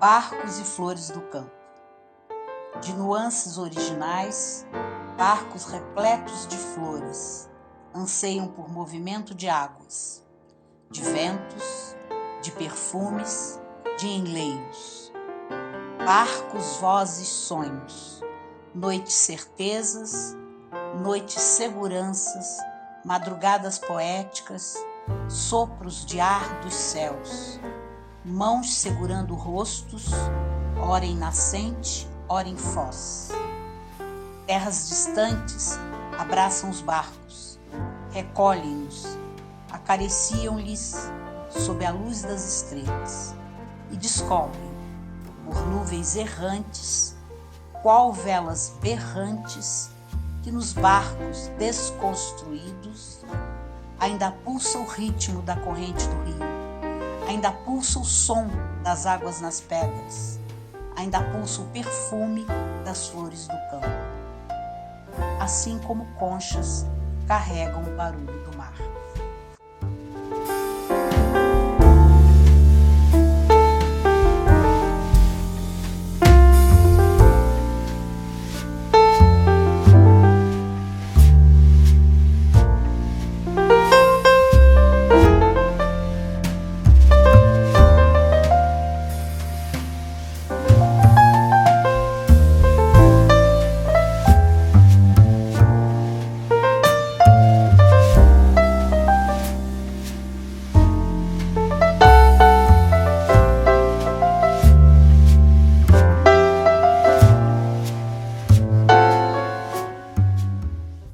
Barcos e flores do campo. De nuances originais, barcos repletos de flores anseiam por movimento de águas, de ventos, de perfumes, de enleios. Barcos, vozes, sonhos, noites certezas, noites seguranças, madrugadas poéticas, sopros de ar dos céus, mãos segurando rostos, ora em nascente, ora em foz. Terras distantes abraçam os barcos, recolhem-nos, acariciam-lhes sob a luz das estrelas e descobrem, por nuvens errantes, qual velas berrantes, que nos barcos desconstruídos ainda pulsa o ritmo da corrente do rio, ainda pulsa o som das águas nas pedras, ainda pulsa o perfume das flores do campo, assim como conchas carregam o barulho do mar.